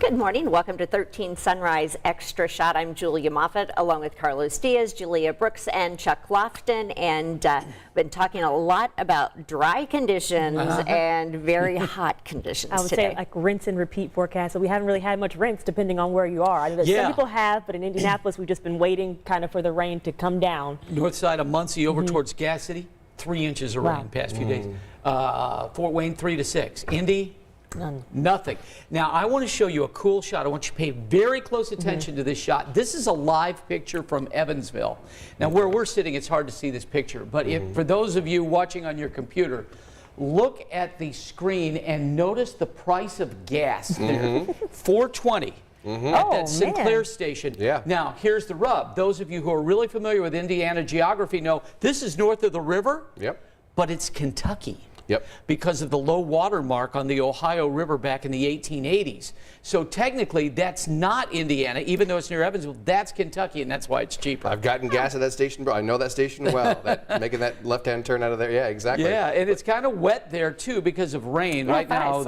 Good morning. Welcome to 13 Sunrise Extra Shot. I'm Julia Moffat, along with Carlos Diaz, Julia Brooks, and Chuck Lofton. And been talking a lot about dry conditions and very hot conditions I would today. say like rinse and repeat forecast. So we haven't really had much rinse depending on where you are. I know that some people have, but in Indianapolis, we've just been waiting kind of for the rain to come down. North side of Muncie over towards Gas City, 3 inches of rain past few days. Fort Wayne, 3 to 6. Indy, None. nothing. Now, I want to show you a cool shot. I want you to pay very close attention to this shot. This is a live picture from Evansville. Now, where we're sitting, it's hard to see this picture, but if, for those of you watching on your computer, look at the screen and notice the price of gas there. $4.20. At that Sinclair station. Now, here's the rub. Those of you who are really familiar with Indiana geography know this is north of the river, but it's Kentucky. Because of the low water mark on the Ohio River back in the 1880s. So technically, that's not Indiana, even though it's near Evansville. That's Kentucky, and that's why it's cheaper. I've gotten gas at that station, bro. I know that station well. Making that left-hand turn out of there. Yeah, exactly. Yeah, and it's kind of wet there, too, because of rain. Right now,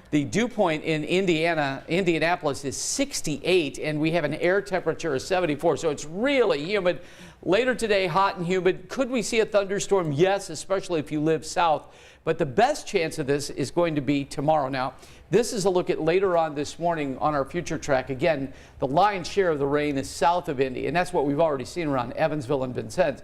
the dew point in Indianapolis is 68, and we have an air temperature of 74, so it's really humid. Later today, hot and humid. Could we see a thunderstorm? Yes, especially if you live south. But the best chance of this is going to be tomorrow. Now, this is a look at later on this morning on our future track. Again, the lion's share of the rain is south of Indy, and that's what we've already seen around Evansville and Vincennes.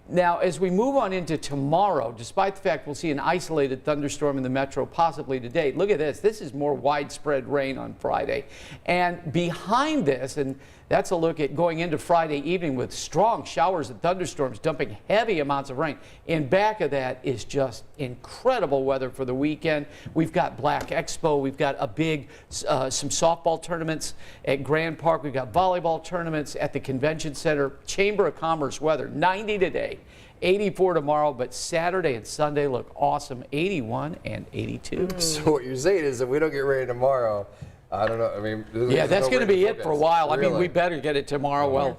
Now, as we move on into tomorrow, despite the fact we'll see an isolated thunderstorm in the metro possibly today, look at this. This is more widespread rain on Friday. And behind this, and that's a look at going into Friday evening with strong showers and thunderstorms dumping heavy amounts of rain. In back of that is just incredible weather for the weekend. We've got Black Expo. We've got a big, some softball tournaments at Grand Park. We've got volleyball tournaments at the Convention Center. Chamber of Commerce weather, 90 today. 84 tomorrow, but Saturday and Sunday look awesome, 81 and 82. So what you're saying is if we don't get rain tomorrow, I don't know. I mean, yeah, that's going to be it for a while. Really? I mean, we better get it tomorrow. Well,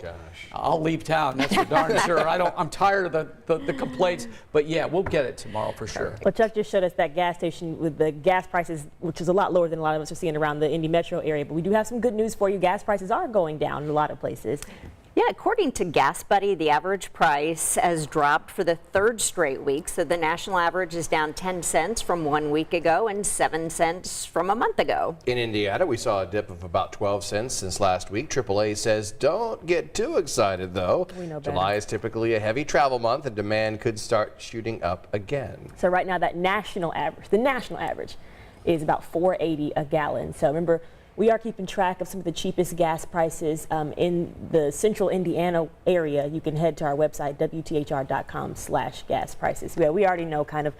I'll leave town. That's for darn sure. I'm tired of the complaints, but yeah, we'll get it tomorrow for sure. Well, Chuck just showed us that gas station with the gas prices, which is a lot lower than a lot of us are seeing around the Indy metro area. But we do have some good news for you. Gas prices are going down in a lot of places. Yeah, according to Gas Buddy, the average price has dropped for the 3rd straight week. So the national average is down 10 cents from 1 week ago and 7 cents from a month ago. In Indiana, we saw a dip of about 12 cents since last week. AAA says don't get too excited, though. We know better. July is typically a heavy travel month, and demand could start shooting up again. So right now, that national average, the national average, is about $4.80 a gallon. So remember, we are keeping track of some of the cheapest gas prices in the central Indiana area. You can head to our website, WTHR.com/gas prices. Yeah, we already know kind of,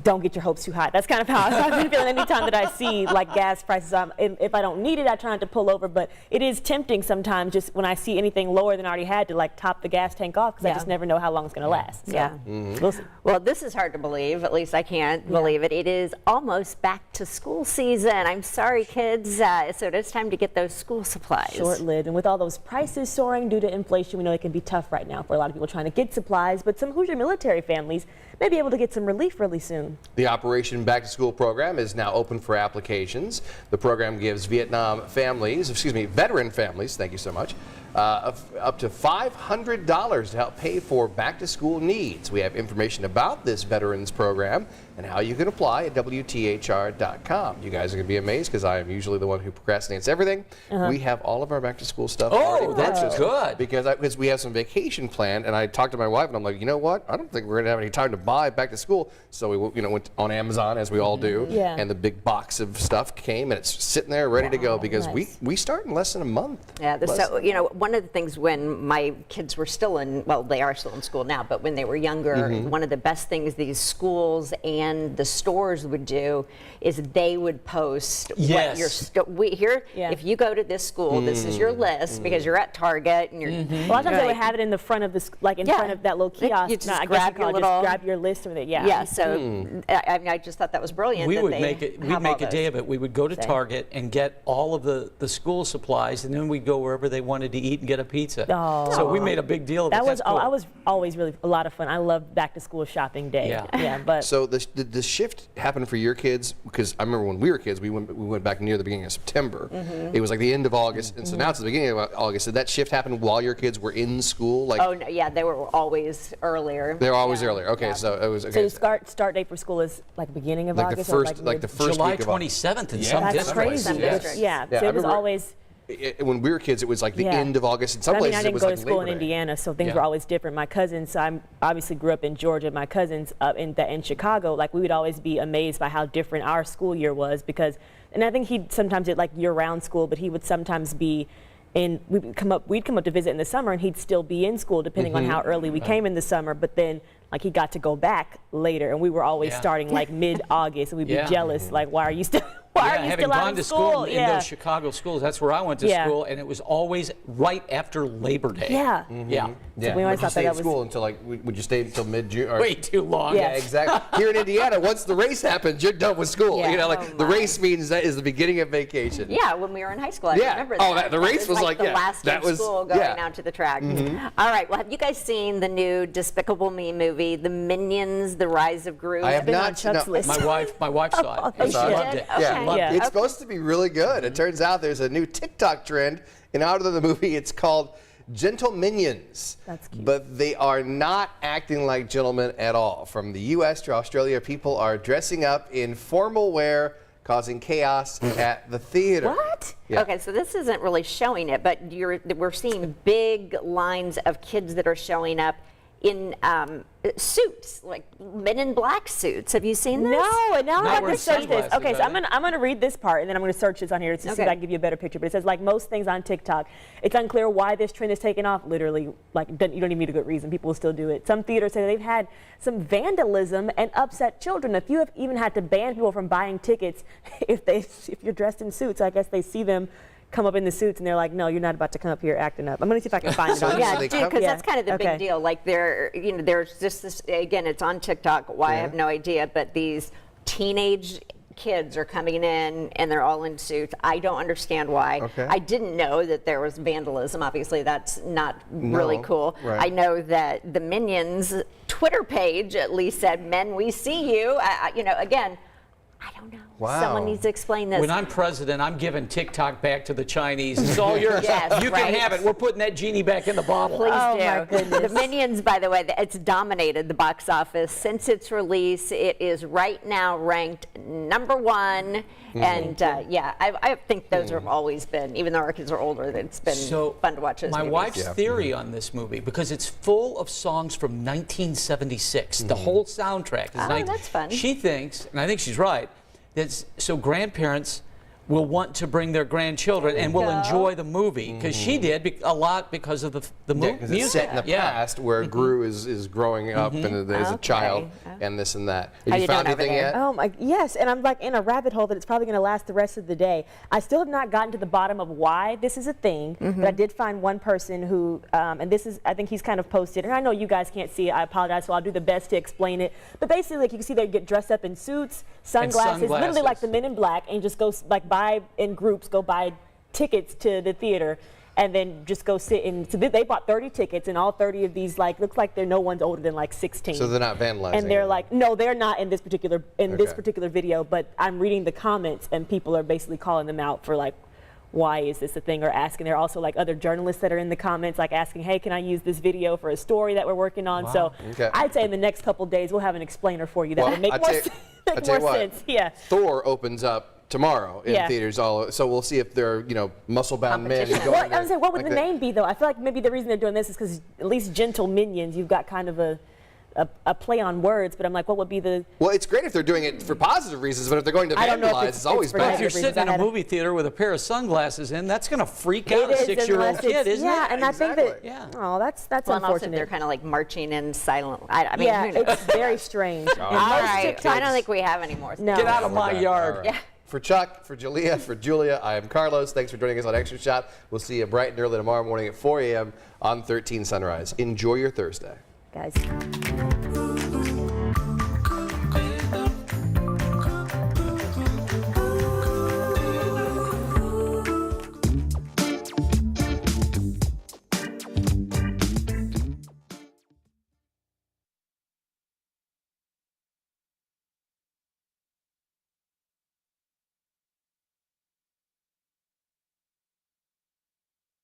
don't get your hopes too high. That's kind of how I've been feeling anytime that I see like gas prices. If I don't need it, I try not to pull over, but it is tempting sometimes just when I see anything lower than I already had to like top the gas tank off because I just never know how long it's going to last. So we'll see. Well, this is hard to believe. At least I can't believe it. It is almost back to school season. I'm sorry, kids. So it is time to get those school supplies. Short-lived. And with all those prices soaring due to inflation, we know it can be tough right now for a lot of people trying to get supplies, but some Hoosier military families may be able to get some relief really soon. The Operation Back to School program is now open for applications. The program gives veteran families, thank you so much, up to $500 to help pay for back to school needs. We have information about this veterans program and how you can apply at WTHR.com. You guys are going to be amazed because I am usually the one who procrastinates everything. We have all of our back to school stuff. Oh, that's good. Because we have some vacation planned, and I talked to my wife and I'm like, you know what? I don't think we're going to have any time to buy back to school. So we went on Amazon as we all do, and the big box of stuff came and it's sitting there ready to go because we start in less than a month. Yeah, so one of the things when my kids were still in, well, they are still in school now, but when they were younger, one of the best things these schools and the stores would do is they would post what your if you go to this school, this is your list because you're at Target and you're. A lot of times they would have it in the front of this, like in front of that little kiosk. You just grab your little, just grab your list of it. Yeah. So I mean, I just thought that was brilliant. We that would make it. We'd make a day of it. We would go to Target and get all of the school supplies, and then we'd go wherever they wanted to eat eat and get a pizza. Oh. So we made a big deal of it. That was That's cool. I was always really a lot of fun. I love back to school shopping day. Yeah. But So the shift happened for your kids, because I remember when we were kids, we went back near the beginning of September. It was like the end of August, and so now it's the beginning of August. Did that shift happen while your kids were in school? Like, Oh, no, yeah, they were always earlier. they were always Yeah. earlier. Okay, Yeah. so it was so okay. the start date for school is like beginning of Like August, the or first, like like the mid- first July week of August. 27th in Yeah. some That's districts. crazy. Some Yes. districts. Yeah. Yeah, So I it was remember- always. When we were kids, it was like the Yeah. end of August. In some I mean, places, I it didn't was go like to school in Labor Day. Indiana, so things Yeah. were always different. My cousins, so I obviously grew up in Georgia. My cousins up in Chicago, like we would always be amazed by how different our school year was because, and I think he sometimes did like year-round school, but he would sometimes be we'd come up to visit in the summer, and he'd still be in school depending on how early we came in the summer. But then like he got to go back later, and we were always Yeah. starting like mid-August, and we'd be Yeah. jealous, like why are you still why are you having still out gone of to school? in those Chicago schools, that's where I went to Yeah. school, and it was always right after Labor Day. Yeah. Yeah. Yeah. we always Would you thought stay that at was- school until like? Would you stay until mid-June? or- Way too long. Yeah. Yeah, exactly. Here in Indiana, once the race happens, you're done with school. Yeah. You know, like Oh, the my. race means that is the beginning of vacation. Yeah, when we were in high school, I Yeah. remember Oh, that. the race was like, the yeah, last that day was- of school going yeah. out to the track. All right, well, have you guys seen the new Despicable Me movie, The Minions: The Rise of Gru? I have been on not. Chuck's list. My wife saw it. Oh, She she loved did? it. Okay. She loved Yeah. it. It's supposed to be really good. It turns out there's a new TikTok trend in honor of the movie. It's called Gentle Minions. That's cute. But they are not acting like gentlemen at all. From the U.S. to Australia, people are dressing up in formal wear, causing chaos at the theater. What? Yeah. Okay, so this isn't really showing it, but we're seeing big lines of kids that are showing up in suits, like Men in Black suits. Have you seen this? No, and now Not I'm going wearing to search this. sunglasses, Okay, so are I'm gonna read this part, and then I'm gonna search this on here to see if I can give you a better picture. But it says, like most things on TikTok, it's unclear why this trend is taking off. Literally, like you don't even need a good reason. People will still do it. Some theaters say they've had some vandalism and upset children. A few have even had to ban people from buying tickets if you're dressed in suits. I guess they see them come up in the suits and they're like, no, you're not about to come up here acting up. I'm gonna see if I can find it. So on this here. is Yeah, they because come- that's kind of the Okay. big deal. Like there's just this, again, it's on TikTok, why I have no idea, but these teenage kids are coming in and they're all in suits. I don't understand why. Okay. I didn't know that there was vandalism. Obviously, that's not really cool. right. I know that the Minions Twitter page at least said, "Men, we see you." Again, I don't know. Wow. Someone needs to explain this. When I'm president, I'm giving TikTok back to the Chinese. It's all yours. Yes, you right. can have it. We're putting that genie back in the bottle. Please Oh, do. my goodness. The Minions, by the way, it's dominated the box office since its release. It is right now ranked #1. And I think those have always been, even though our kids are older, it's been fun to watch those my movies. wife's theory on this movie, because it's full of songs from 1976, the whole soundtrack is that's fun. She thinks, and I think she's right, that so grandparents will want to bring their grandchildren and will enjoy the movie, because she did a lot because of the Yeah, music. 'cause it's set in the past where Gru is growing up and there's a child and this and that. Have How you you found doing over anything there? yet? Oh my, yes, and I'm like in a rabbit hole that it's probably going to last the rest of the day. I still have not gotten to the bottom of why this is a thing, but I did find one person who, and this is, I think he's kind of posted, and I know you guys can't see it, I apologize, so I'll do the best to explain it. But basically, like you can see they get dressed up in suits, sunglasses, literally like the Men in Black, and just go like buy in groups, go buy tickets to the theater. And then just go sit in. So they bought 30 tickets, and all 30 of these looks like no one's older than like 16. So they're not vandalizing. And they're like, no, they're not in this particular Okay. video. But I'm reading the comments, and people are basically calling them out for like, why is this a thing? Or asking. There are also like other journalists that are in the comments, like asking, hey, can I use this video for a story that we're working on? So Okay. I'd say in the next couple days we'll have an explainer for you that Well, would make I more, tell you- I tell you what, sense. Yeah. Thor opens up tomorrow in Yeah. theaters so we'll see if they're muscle-bound men Competition. going What, I was saying, what would like the that. name be though? I feel like maybe the reason they're doing this is because at least Gentle Minions, you've got kind of a play on words. But I'm like, what would be the? Well, it's great if they're doing it for positive reasons, but if they're going to I don't know if vandalize, it's- it's always it's for But bad. if you're reasons, sitting in I a had a- movie theater with a pair of sunglasses in, that's going to freak out a It is, 6-year-old unless kid, it's- isn't yeah, it? and I think that. Yeah. Oh, that's Well, and also unfortunate. they're kind of like marching in silent. I mean, Yeah, who knows? it's very strange. And All most right. TikToks- I don't think we have any more. No. Get out of We're my done. yard. All right. For Chuck, for Jalea, for Julia, I am Carlos. Thanks for joining us on Extra Shot. We'll see you bright and early tomorrow morning at 4 a.m. on 13 Sunrise. Enjoy your Thursday. Guys.